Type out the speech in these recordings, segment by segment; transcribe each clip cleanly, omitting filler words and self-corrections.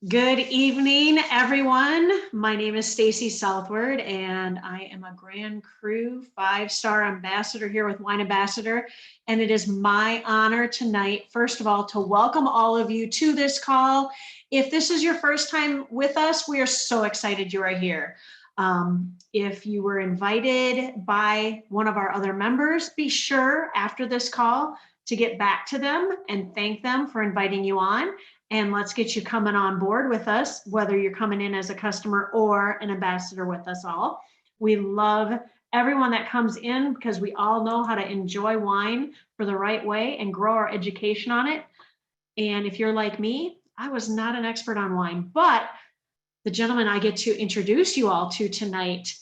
Good evening, everyone. My name is Stacy Southward, and I am a Grand Cru 5-star ambassador here with Wine Ambassador. And it is my honor tonight, first of all, to welcome all of you to this call. If this is your first time with us, we are so excited you are here. If you were invited by one of our other members, be sure after this call to get back to them and thank them for inviting you on. And let's get you coming on board with us, whether you're coming in as a customer or an ambassador with us all. We love everyone that comes in because we all know how to enjoy wine for the right way and grow our education on it. And if you're like me, I was not an expert on wine, but the gentleman I get to introduce you all to tonight,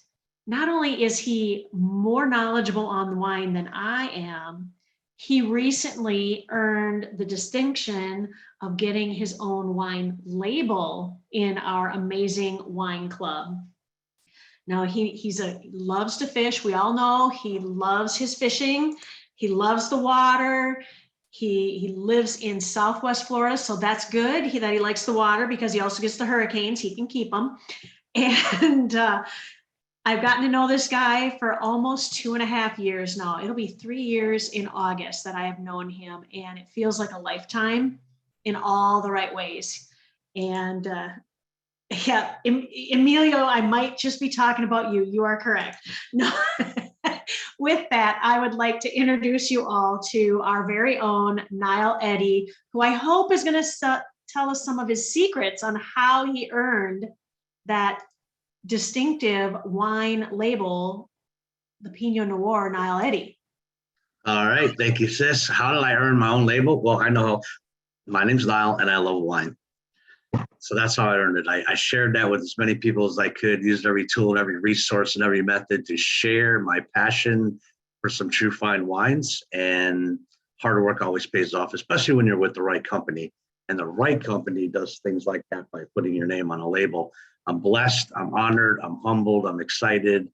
not only is he more knowledgeable on wine than I am, he recently earned the distinction of getting his own wine label in our amazing wine club. Now he loves to fish. We all know he loves his fishing. He loves the water. He lives in Southwest Florida, so that's good that he likes the water because he also gets the hurricanes. He can keep them. And I've gotten to know this guy for almost 2.5 years now. It'll be 3 years in August that I have known him, and it feels like a lifetime in all the right ways. And yeah, Emilio, I might just be talking about you. You are correct. No. With that, I would like to introduce you all to our very own Niall Eddy, who I hope is going to tell us some of his secrets on how he earned that distinctive wine label, the Pinot Noir Niall Eddy. All right, thank you, sis. How did I earn my own label? Well, I know my name's Niall and I love wine. So that's how I earned it. I shared that with as many people as I could, used every tool and every resource and every method to share my passion for some true fine wines. And hard work always pays off, especially when you're with the right company. And the right company does things like that by putting your name on a label. I'm blessed, I'm honored, I'm humbled, I'm excited,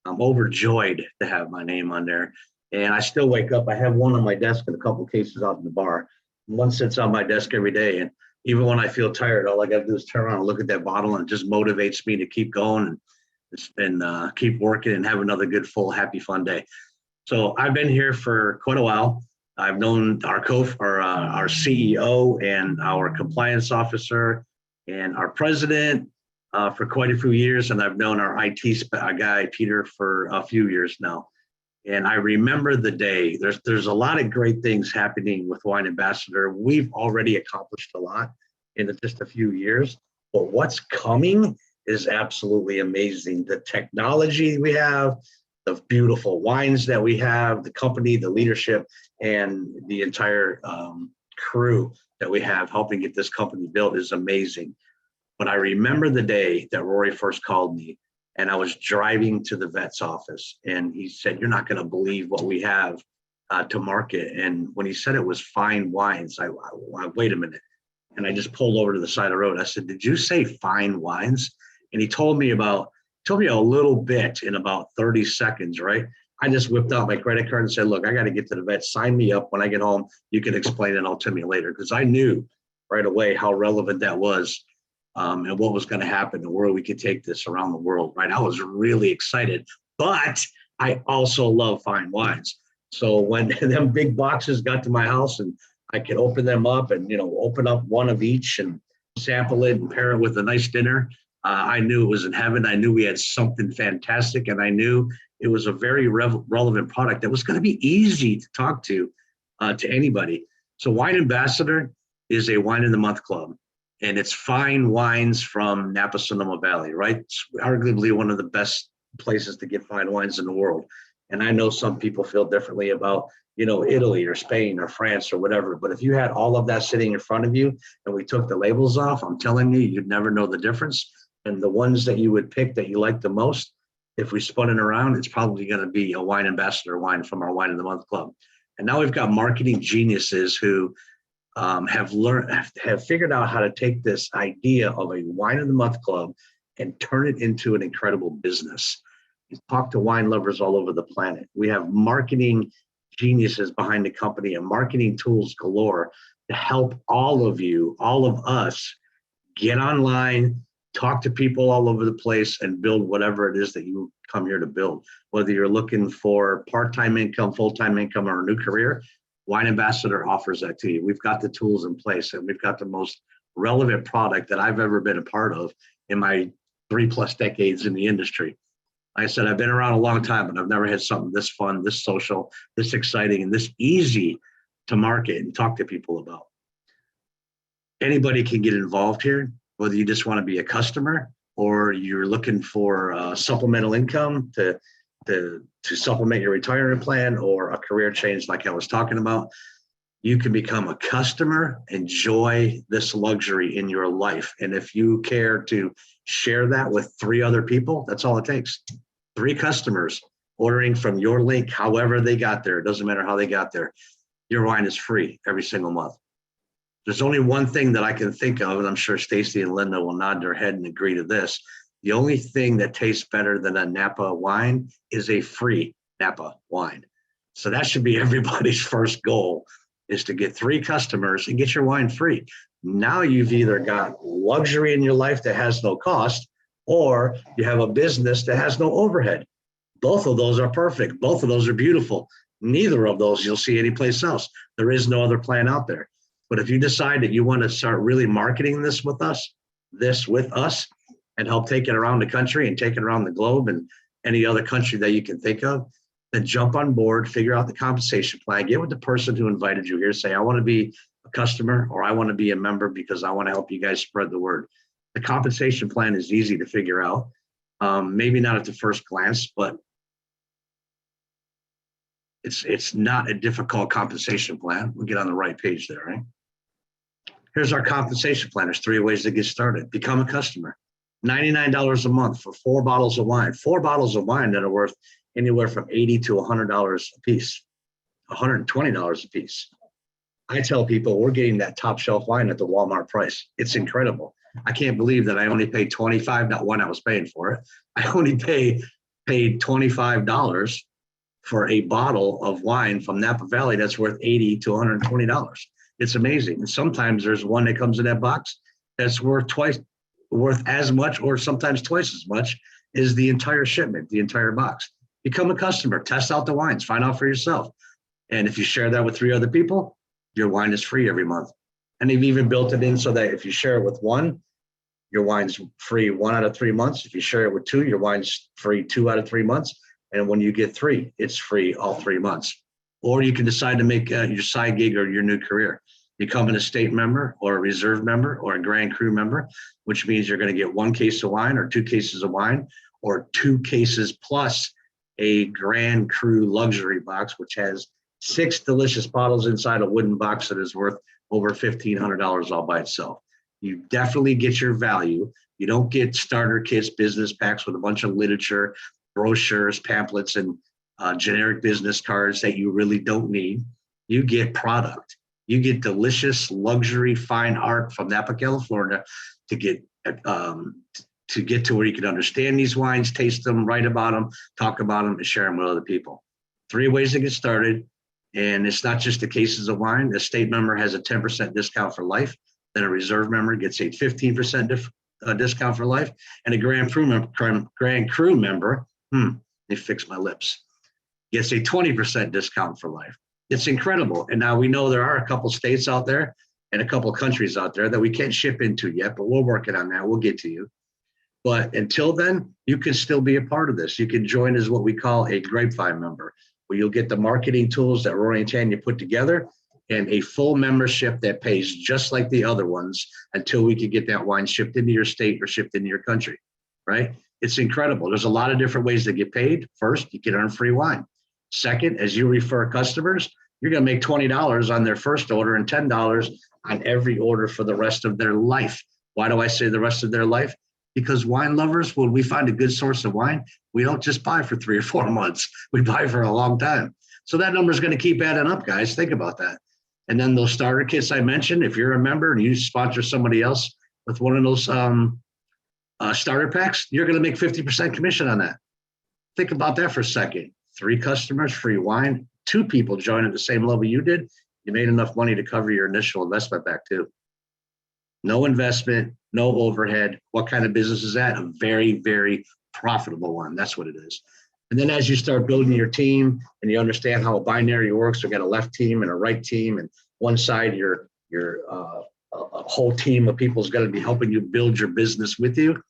I'm overjoyed to have my name on there. And I still wake up, I have one on my desk and a couple of cases out in the bar. One sits on my desk every day. And even when I feel tired, all I got to do is turn around and look at that bottle, and it just motivates me to keep going and keep working and have another good, full, happy, fun day. So I've been here for quite a while. I've known our CEO and our compliance officer and our president for quite a few years, and I've known our IT guy, Peter, for a few years now. And I remember the day. There's a lot of great things happening with Wine Ambassador. We've already accomplished a lot in just a few years, but what's coming is absolutely amazing. The technology we have, the beautiful wines that we have, the company, the leadership, and the entire crew that we have helping get this company built is amazing. But I remember the day that Rory first called me, and I was driving to the vet's office, and he said, "You're not going to believe what we have to market." And when he said it was fine wines, I wait a minute. And I just pulled over to the side of the road. I said, "Did you say fine wines?" And he told me a little bit in about 30 seconds, right? I just whipped out my credit card and said, "Look, I got to get to the vet. Sign me up. When I get home, you can explain it all to me later." Because I knew right away how relevant that was. And what was going to happen and where we could take this around the world, right? I was really excited, but I also love fine wines. So when them big boxes got to my house and I could open them up and, open up one of each and sample it and pair it with a nice dinner, I knew it was in heaven. I knew we had something fantastic, and I knew it was a very relevant product that was going to be easy to talk to anybody. So Wine Ambassador is a wine in the month club. And it's fine wines from Napa Sonoma Valley, right? It's arguably one of the best places to get fine wines in the world. And I know some people feel differently about, Italy or Spain or France or whatever. But if you had all of that sitting in front of you and we took the labels off, I'm telling you, you'd never know the difference. And the ones that you would pick that you like the most, if we spun it around, it's probably going to be a Wine Ambassador wine from our Wine of the Month Club. And now we've got marketing geniuses who have figured out how to take this idea of a Wine of the Month club and turn it into an incredible business. You talk to wine lovers all over the planet. We have marketing geniuses behind the company and marketing tools galore to help all of you, all of us, Get online, talk to people all over the place, and build whatever it is that you come here to build. Whether you're looking for part-time income, full-time income, or a new career, Wine Ambassador offers that to you. We've got the tools in place, and we've got the most relevant product that I've ever been a part of in my 3+ decades in the industry. Like I said, I've been around a long time, but I've never had something this fun, this social, this exciting, and this easy to market and talk to people about. Anybody can get involved here, whether you just want to be a customer or you're looking for supplemental income to supplement your retirement plan or a career change like I was talking about. You can become a customer, enjoy this luxury in your life. And if you care to share that with 3 other people, that's all it takes. 3 customers ordering from your link, however they got there. It doesn't matter how they got there. Your wine is free every single month. There's only one thing that I can think of, and I'm sure Stacy and Linda will nod their head and agree to this. The only thing that tastes better than a Napa wine is a free Napa wine. So that should be everybody's first goal, is to get 3 customers and get your wine free. Now you've either got luxury in your life that has no cost, or you have a business that has no overhead. Both of those are perfect. Both of those are beautiful. Neither of those you'll see anyplace else. There is no other plan out there. But if you decide that you want to start really marketing this with us, and help take it around the country and take it around the globe and any other country that you can think of, then jump on board, figure out the compensation plan, get with the person who invited you here, say, I want to be a customer or I want to be a member because I want to help you guys spread the word. The compensation plan is easy to figure out. Maybe not at the first glance, but it's not a difficult compensation plan. We'll get on the right page there, right? Here's our compensation plan. There's 3 ways to get started. Become a customer. $99 a month for 4 bottles of wine. 4 bottles of wine that are worth anywhere from $80 to $100 a piece, $120 a piece. I tell people we're getting that top shelf wine at the Walmart price. It's incredible. I can't believe that I only paid $25, not one I was paying for it. I only paid $25 for a bottle of wine from Napa Valley that's worth $80 to $120. It's amazing. And sometimes there's one that comes in that box that's worth as much or sometimes twice as much as the entire shipment, the entire box. Become a customer, test out the wines, find out for yourself. And if you share that with 3 other people, your wine is free every month. And they've even built it in so that if you share it with 1, your wine's free 1 out of 3 months. If you share it with 2, your wine's free 2 out of 3 months. And when you get 3, it's free all 3 months. Or you can decide to make your side gig or your new career. Become an estate member or a reserve member or a Grand Cru member, which means you're going to get 1 case of wine or 2 cases of wine or 2 cases plus a Grand Cru luxury box, which has 6 delicious bottles inside a wooden box that is worth over $1,500 all by itself. You definitely get your value. You don't get starter kits, business packs with a bunch of literature, brochures, pamphlets, and generic business cards that you really don't need. You get product. You get delicious luxury fine art from Napa, California, to get to where you can understand these wines, taste them, write about them, talk about them, and share them with other people. 3 ways to get started. And it's not just the cases of wine. The estate member has a 10% discount for life. Then a reserve member gets a 15% discount for life. And a Grand Cru member, they fix my lips, gets a 20% discount for life. It's incredible. And now we know there are a couple states out there and a couple countries out there that we can't ship into yet, but we're working on that. We'll get to you. But until then, you can still be a part of this. You can join as what we call a Grapevine member, where you'll get the marketing tools that Rory and Tanya put together and a full membership that pays just like the other ones until we can get that wine shipped into your state or shipped into your country, right? It's incredible. There's a lot of different ways to get paid. First, you can earn free wine. Second, as you refer customers, you're going to make $20 on their first order and $10 on every order for the rest of their life. Why do I say the rest of their life? Because wine lovers, when we find a good source of wine, we don't just buy for 3 or 4 months. We buy for a long time. So that number is going to keep adding up, guys. Think about that. And then those starter kits I mentioned, if you're a member and you sponsor somebody else with one of those starter packs, you're going to make 50% commission on that. Think about that for a second. 3 customers, free wine, 2 people join at the same level you did. You made enough money to cover your initial investment back too. No investment, no overhead. What kind of business is that? A very, very profitable one. That's what it is. And then as you start building your team and you understand how a binary works, we got a left team and a right team, and one side a whole team of people is going to be helping you build your business with you.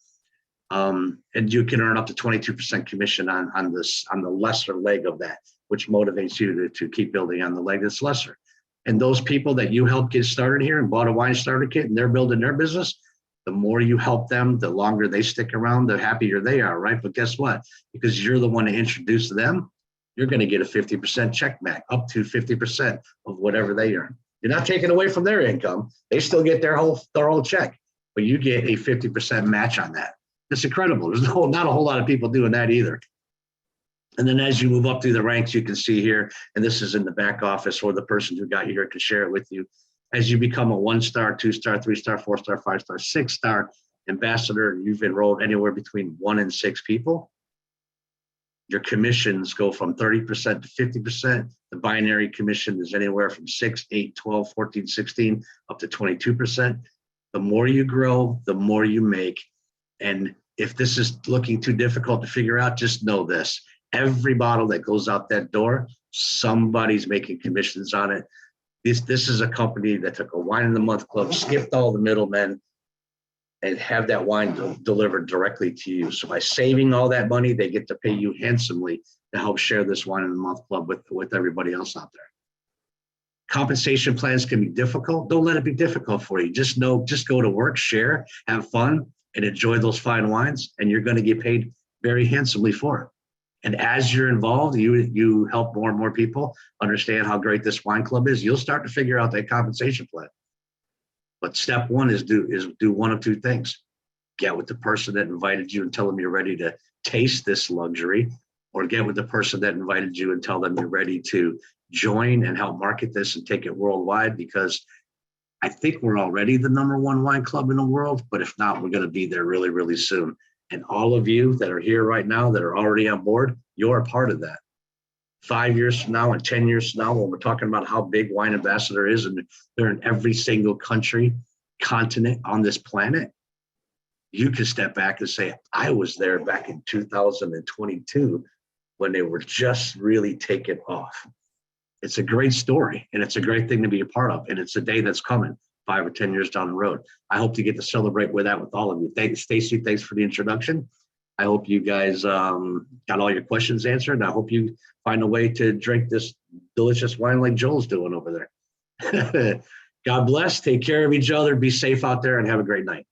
And you can earn up to 22% commission on the lesser leg of that, which motivates you to keep building on the leg that's lesser. And those people that you help get started here and bought a wine starter kit and they're building their business, the more you help them, the longer they stick around, the happier they are, right? But guess what? Because you're the one to introduce them, you're going to get a 50% check back, up to 50% of whatever they earn. You're not taking away from their income. They still get their whole check, but you get a 50% match on that. It's incredible. There's not a whole lot of people doing that either. And then as you move up through the ranks, you can see here, and this is in the back office, or the person who got you here can share it with you. As you become a 1-star, 2-star, 3-star, 4-star, 5-star, 6-star ambassador, you've enrolled anywhere between 1 and 6 people. Your commissions go from 30% to 50%. The binary commission is anywhere from 6, 8, 12, 14, 16, up to 22%. The more you grow, the more you make. And if this is looking too difficult to figure out, just know this. Every bottle that goes out that door, somebody's making commissions on it. This is a company that took a wine in the month club, skipped all the middlemen, and have that wine delivered directly to you. So by saving all that money, they get to pay you handsomely to help share this wine in the month club with everybody else out there. Compensation plans can be difficult. Don't let it be difficult for you. Just go to work, share, have fun, and enjoy those fine wines, and you're going to get paid very handsomely for it. And as you're involved, you help more and more people understand how great this wine club is. You'll start to figure out that compensation plan. But step one is do one of 2 things. Get with the person that invited you and tell them you're ready to taste this luxury, or get with the person that invited you and tell them you're ready to join and help market this and take it worldwide, because I think we're already the #1 wine club in the world, but if not, we're going to be there really, really soon. And all of you that are here right now that are already on board, you're a part of that. 5 years from now and 10 years from now, when we're talking about how big Wine Ambassador is, and they're in every single country, continent on this planet, you can step back and say, I was there back in 2022 when they were just really taking off. It's a great story, and it's a great thing to be a part of. And it's a day that's coming 5 or 10 years down the road. I hope to get to celebrate with that with all of you. Thanks, Stacy. Thanks for the introduction. I hope you guys got all your questions answered. And I hope you find a way to drink this delicious wine like Joel's doing over there. God bless. Take care of each other. Be safe out there and have a great night.